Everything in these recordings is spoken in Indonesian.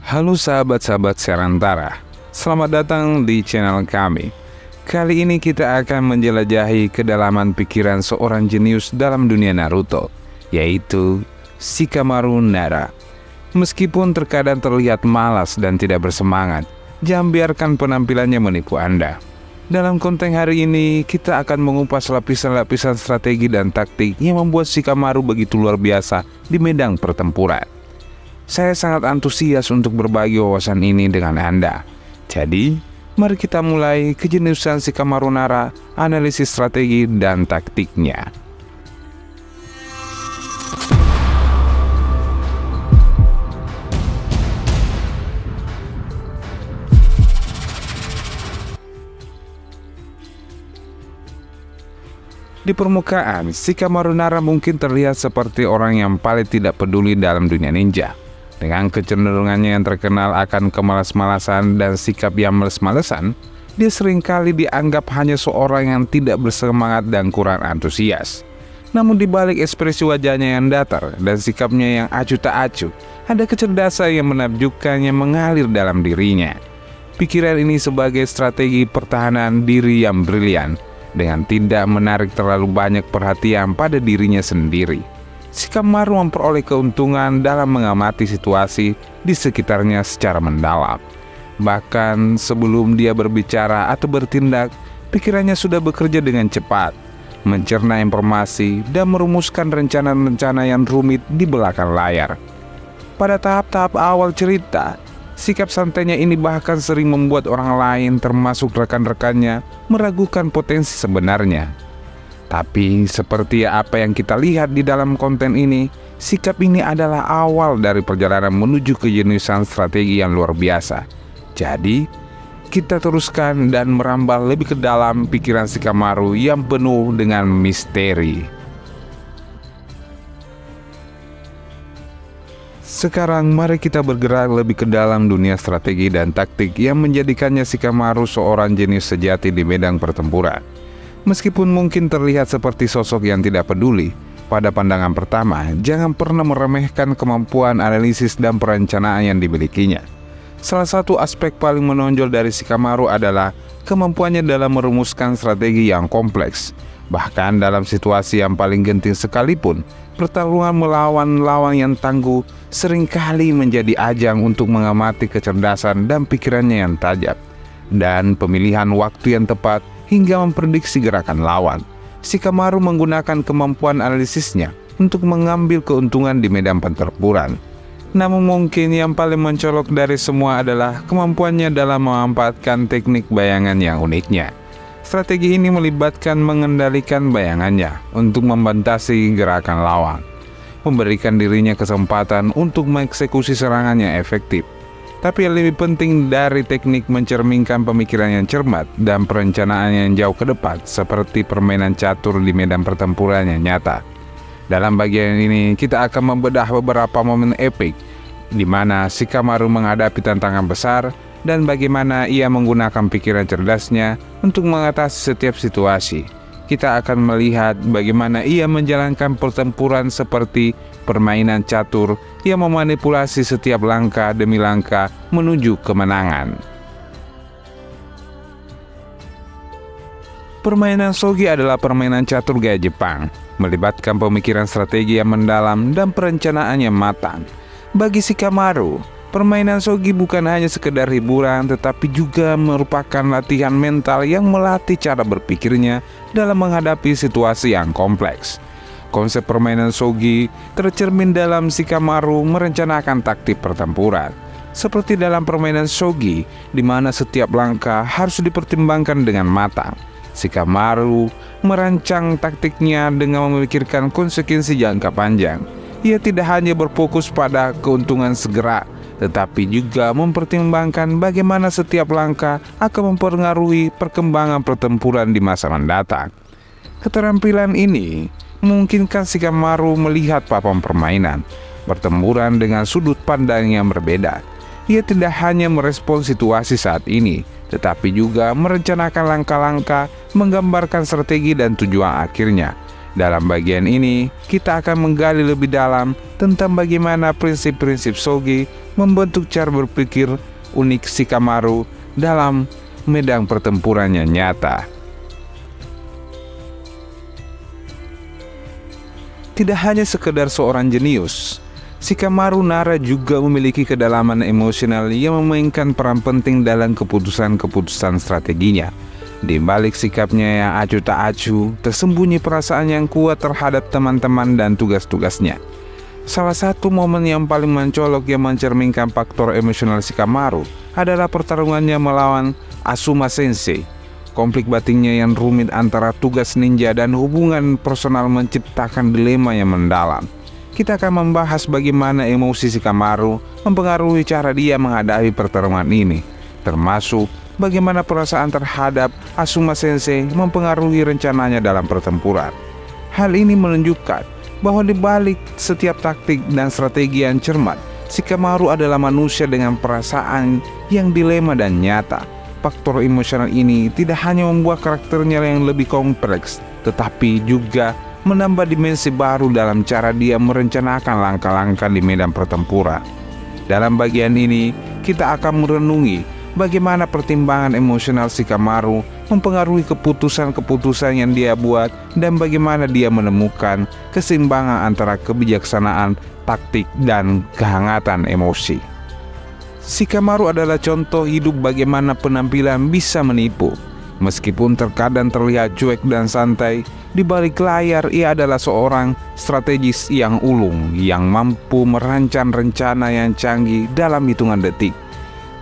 Halo sahabat-sahabat Serantara, selamat datang di channel kami. Kali ini kita akan menjelajahi kedalaman pikiran seorang jenius dalam dunia Naruto, yaitu Shikamaru Nara. Meskipun terkadang terlihat malas dan tidak bersemangat, jangan biarkan penampilannya menipu Anda. Dalam konten hari ini, kita akan mengupas lapisan-lapisan strategi dan taktik yang membuat Shikamaru begitu luar biasa di medan pertempuran. Saya sangat antusias untuk berbagi wawasan ini dengan Anda. Jadi, mari kita mulai kejeniusan Shikamaru Nara, analisis strategi dan taktiknya. Di permukaan, Shikamaru Nara mungkin terlihat seperti orang yang paling tidak peduli dalam dunia ninja. Dengan kecenderungannya yang terkenal akan kemalas-malasan dan sikap yang males-malesan, dia seringkali dianggap hanya seorang yang tidak bersemangat dan kurang antusias. Namun di balik ekspresi wajahnya yang datar dan sikapnya yang acuh tak acuh, ada kecerdasan yang menakjubkan yang mengalir dalam dirinya. Pikiran ini sebagai strategi pertahanan diri yang brilian, dengan tidak menarik terlalu banyak perhatian pada dirinya sendiri. Shikamaru memperoleh keuntungan dalam mengamati situasi di sekitarnya secara mendalam. Bahkan sebelum dia berbicara atau bertindak, pikirannya sudah bekerja dengan cepat, mencerna informasi dan merumuskan rencana-rencana yang rumit di belakang layar. Pada tahap-tahap awal cerita, sikap santainya ini bahkan sering membuat orang lain termasuk rekan-rekannya meragukan potensi sebenarnya. Tapi seperti apa yang kita lihat di dalam konten ini, sikap ini adalah awal dari perjalanan menuju kejeniusan strategi yang luar biasa. Jadi, kita teruskan dan merambah lebih ke dalam pikiran Shikamaru yang penuh dengan misteri. Sekarang mari kita bergerak lebih ke dalam dunia strategi dan taktik yang menjadikannya Shikamaru seorang jenius sejati di medan pertempuran. Meskipun mungkin terlihat seperti sosok yang tidak peduli, pada pandangan pertama, jangan pernah meremehkan kemampuan analisis dan perencanaan yang dimilikinya. Salah satu aspek paling menonjol dari Shikamaru adalah kemampuannya dalam merumuskan strategi yang kompleks. Bahkan dalam situasi yang paling genting sekalipun, pertarungan melawan lawan yang tangguh seringkali menjadi ajang untuk mengamati kecerdasan dan pikirannya yang tajam, dan pemilihan waktu yang tepat hingga memprediksi gerakan lawan. Shikamaru menggunakan kemampuan analisisnya untuk mengambil keuntungan di medan pertempuran. Namun mungkin yang paling mencolok dari semua adalah kemampuannya dalam memanfaatkan teknik bayangan yang uniknya. Strategi ini melibatkan mengendalikan bayangannya untuk membatasi gerakan lawan, memberikan dirinya kesempatan untuk mengeksekusi serangan yang efektif. Tapi yang lebih penting dari teknik mencerminkan pemikiran yang cermat dan perencanaan yang jauh ke depan, seperti permainan catur di medan pertempuran yang nyata. Dalam bagian ini, kita akan membedah beberapa momen epik di mana Shikamaru menghadapi tantangan besar dan bagaimana ia menggunakan pikiran cerdasnya untuk mengatasi setiap situasi. Kita akan melihat bagaimana ia menjalankan pertempuran seperti permainan catur yang memanipulasi setiap langkah demi langkah menuju kemenangan. Permainan shogi adalah permainan catur gaya Jepang, melibatkan pemikiran strategi yang mendalam dan perencanaan yang matang. Bagi Shikamaru, permainan shogi bukan hanya sekedar hiburan, tetapi juga merupakan latihan mental yang melatih cara berpikirnya dalam menghadapi situasi yang kompleks. Konsep permainan shogi tercermin dalam Shikamaru merencanakan taktik pertempuran. Seperti dalam permainan shogi, di mana setiap langkah harus dipertimbangkan dengan matang. Shikamaru merancang taktiknya dengan memikirkan konsekuensi jangka panjang. Ia tidak hanya berfokus pada keuntungan segera, tetapi juga mempertimbangkan bagaimana setiap langkah akan mempengaruhi perkembangan pertempuran di masa mendatang. Keterampilan ini memungkinkan Shikamaru melihat papan permainan pertempuran dengan sudut pandang yang berbeda. Ia tidak hanya merespons situasi saat ini, tetapi juga merencanakan langkah-langkah, menggambarkan strategi dan tujuan akhirnya. Dalam bagian ini, kita akan menggali lebih dalam tentang bagaimana prinsip-prinsip Shogi membentuk cara berpikir unik Shikamaru dalam medan pertempurannya nyata. Tidak hanya sekedar seorang jenius, Shikamaru Nara juga memiliki kedalaman emosional yang memainkan peran penting dalam keputusan-keputusan strateginya. Di balik sikapnya yang acuh tak acuh, tersembunyi perasaan yang kuat terhadap teman-teman dan tugas-tugasnya. Salah satu momen yang paling mencolok yang mencerminkan faktor emosional Shikamaru adalah pertarungannya melawan Asuma Sensei. Konflik batinnya yang rumit antara tugas ninja dan hubungan personal menciptakan dilema yang mendalam. Kita akan membahas bagaimana emosi Shikamaru mempengaruhi cara dia menghadapi pertarungan ini, termasuk bagaimana perasaan terhadap Asuma Sensei mempengaruhi rencananya dalam pertempuran. Hal ini menunjukkan bahwa di balik setiap taktik dan strategi yang cermat, Shikamaru adalah manusia dengan perasaan yang dilema dan nyata. Faktor emosional ini tidak hanya membuat karakternya yang lebih kompleks, tetapi juga menambah dimensi baru dalam cara dia merencanakan langkah-langkah di medan pertempuran. Dalam bagian ini, kita akan merenungi bagaimana pertimbangan emosional Shikamaru mempengaruhi keputusan-keputusan yang dia buat dan bagaimana dia menemukan keseimbangan antara kebijaksanaan, taktik, dan kehangatan emosi. Shikamaru adalah contoh hidup bagaimana penampilan bisa menipu. Meskipun terkadang terlihat cuek dan santai, di balik layar ia adalah seorang strategis yang ulung yang mampu merancang rencana yang canggih dalam hitungan detik.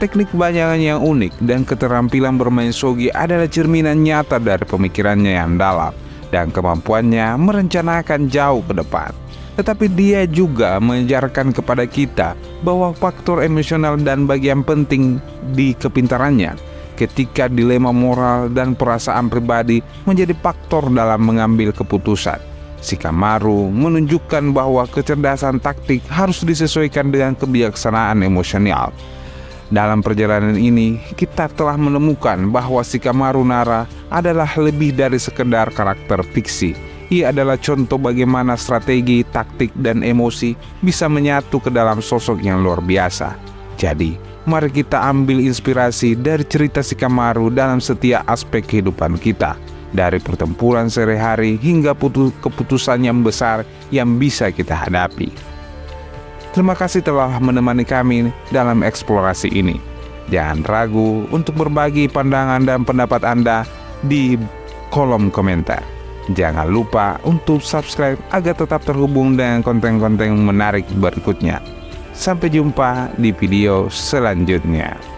Teknik bayangan yang unik dan keterampilan bermain shogi adalah cerminan nyata dari pemikirannya yang dalam dan kemampuannya merencanakan jauh ke depan. Tetapi dia juga mengajarkan kepada kita bahwa faktor emosional dan bagian penting di kepintarannya ketika dilema moral dan perasaan pribadi menjadi faktor dalam mengambil keputusan. Shikamaru menunjukkan bahwa kecerdasan taktik harus disesuaikan dengan kebijaksanaan emosional. Dalam perjalanan ini, kita telah menemukan bahwa Shikamaru Nara adalah lebih dari sekedar karakter fiksi. Ia adalah contoh bagaimana strategi, taktik, dan emosi bisa menyatu ke dalam sosok yang luar biasa. Jadi, mari kita ambil inspirasi dari cerita Shikamaru dalam setiap aspek kehidupan kita, dari pertempuran sehari-hari hingga keputusan yang besar yang bisa kita hadapi. Terima kasih telah menemani kami dalam eksplorasi ini. Jangan ragu untuk berbagi pandangan dan pendapat Anda di kolom komentar. Jangan lupa untuk subscribe agar tetap terhubung dengan konten-konten menarik berikutnya. Sampai jumpa di video selanjutnya.